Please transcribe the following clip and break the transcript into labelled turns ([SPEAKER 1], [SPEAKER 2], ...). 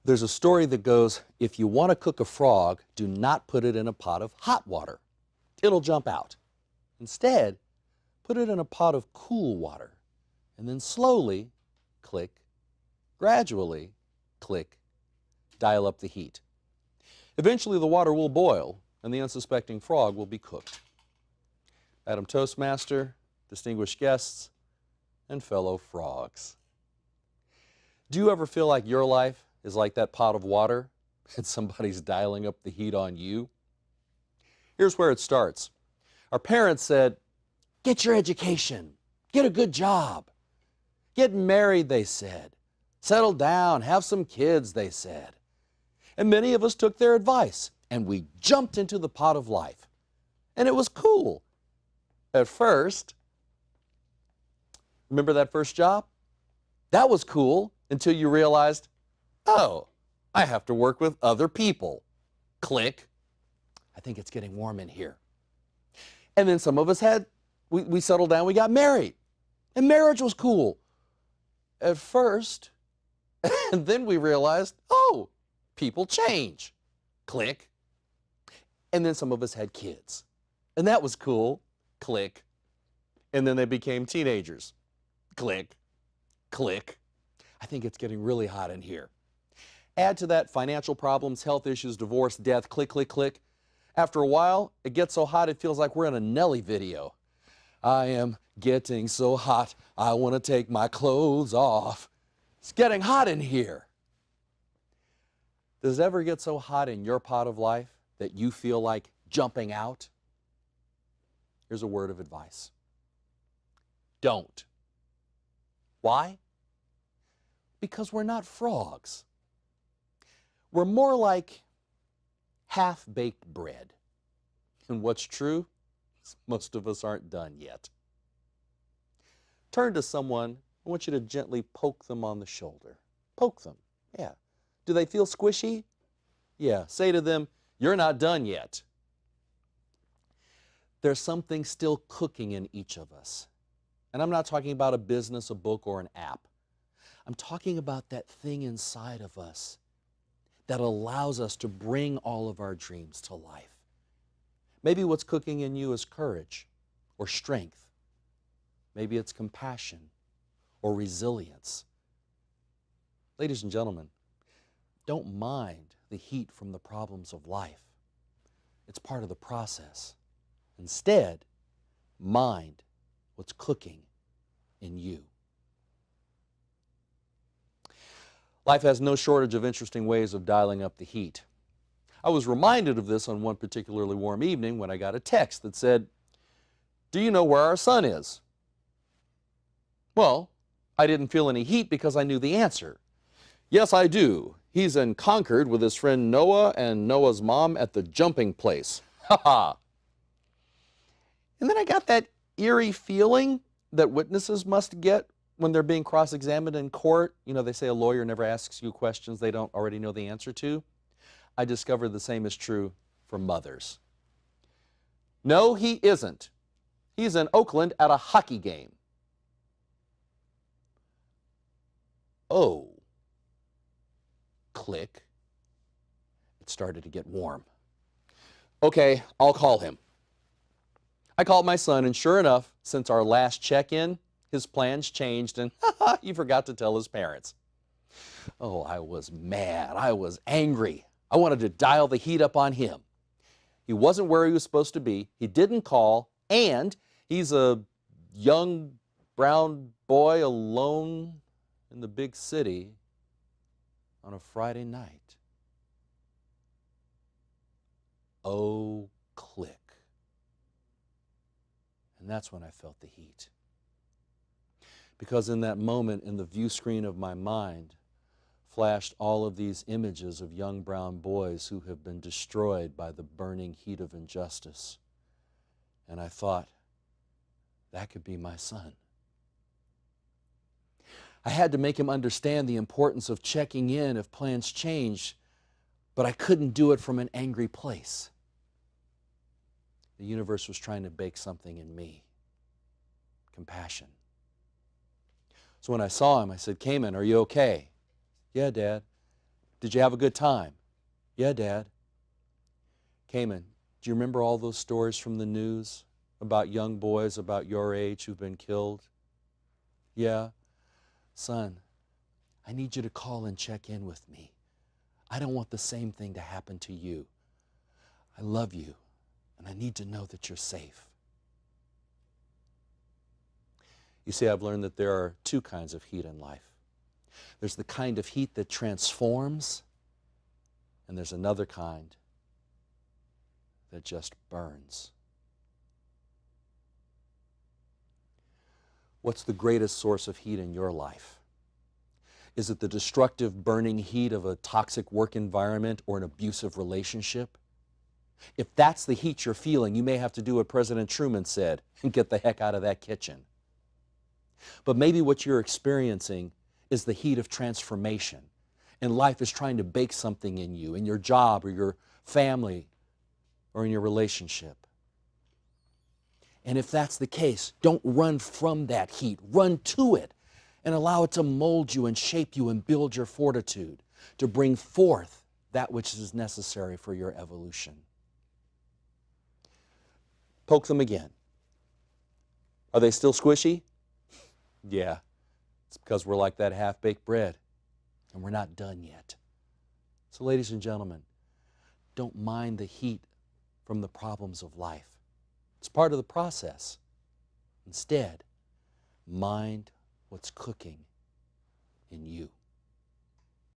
[SPEAKER 1] There's a story that goes, if you want to cook a frog, do not put it in a pot of hot water. It'll jump out. Instead, put it in a pot of cool water, and then slowly, click, gradually, click, dial up the heat. Eventually the water will boil, and the unsuspecting frog will be cooked. Madam Toastmaster, distinguished guests, and fellow frogs. Do you ever feel like your life is like that pot of water and somebody's dialing up the heat on you? Here's where it starts. Our parents said, get your education, get a good job. Get married, they said. Settle down, have some kids, they said. And many of us took their advice and we jumped into the pot of life. And it was cool. At first. Remember that first job? That was cool until you realized, oh, I have to work with other people. Click. I think it's getting warm in here. And then some of us we settled down, we got married. And marriage was cool. At first. And then we realized, oh, people change. Click. And then some of us had kids. And that was cool. Click. And then they became teenagers. Click. Click. I think it's getting really hot in here. Add to that financial problems, health issues, divorce, death, click, click, click. After a while, it gets so hot it feels like we're in a Nelly video. I am getting so hot, I want to take my clothes off. It's getting hot in here. Does it ever get so hot in your pot of life that you feel like jumping out? Here's a word of advice. Don't. Why? Because we're not frogs. We're more like half-baked bread. And what's true is most of us aren't done yet. Turn to someone. I want you to gently poke them on the shoulder. Poke them. Yeah. Do they feel squishy? Yeah. Say to them, you're not done yet. There's something still cooking in each of us. And I'm not talking about a business, a book, or an app. I'm talking about that thing inside of us that allows us to bring all of our dreams to life. Maybe what's cooking in you is courage or strength. Maybe it's compassion or resilience. Ladies and gentlemen, don't mind the heat from the problems of life. It's part of the process. Instead, mind what's cooking in you. Life has no shortage of interesting ways of dialing up the heat. I was reminded of this on one particularly warm evening when I got a text that said, do you know where our son is? Well, I didn't feel any heat because I knew the answer. Yes, I do. He's in Concord with his friend Noah and Noah's mom at the jumping place. Ha ha. And then I got that eerie feeling that witnesses must get when they're being cross-examined in court. You know, they say a lawyer never asks you questions they don't already know the answer to. I discovered the same is true for mothers. No, he isn't. He's in Oakland at a hockey game. Oh. Click. It started to get warm. Okay, I'll call him. I called my son, and sure enough, since our last check-in, his plans changed, and he forgot to tell his parents. Oh, I was mad. I was angry. I wanted to dial the heat up on him. He wasn't where he was supposed to be. He didn't call, and he's a young brown boy alone in the big city on a Friday night. Oh, click. And that's when I felt the heat. Because in that moment, in the view screen of my mind, flashed all of these images of young brown boys who have been destroyed by the burning heat of injustice. And I thought, that could be my son. I had to make him understand the importance of checking in if plans change, but I couldn't do it from an angry place. The universe was trying to bake something in me. Compassion. So when I saw him, I said, Cayman, are you okay? Yeah, Dad. Did you have a good time? Yeah, Dad. Cayman, do you remember all those stories from the news about young boys about your age who've been killed? Yeah. Son, I need you to call and check in with me. I don't want the same thing to happen to you. I love you, and I need to know that you're safe. You see, I've learned that there are two kinds of heat in life. There's the kind of heat that transforms, and there's another kind that just burns. What's the greatest source of heat in your life? Is it the destructive, burning heat of a toxic work environment or an abusive relationship? If that's the heat you're feeling, you may have to do what President Truman said and get the heck out of that kitchen. But maybe what you're experiencing is the heat of transformation, and life is trying to bake something in you, in your job or your family or in your relationship. And if that's the case, don't run from that heat. Run to it and allow it to mold you and shape you and build your fortitude to bring forth that which is necessary for your evolution. Poke them again. Are they still squishy? Yeah, it's because we're like that half-baked bread, and we're not done yet. So, ladies and gentlemen, don't mind the heat from the problems of life. It's part of the process. Instead, mind what's cooking in you.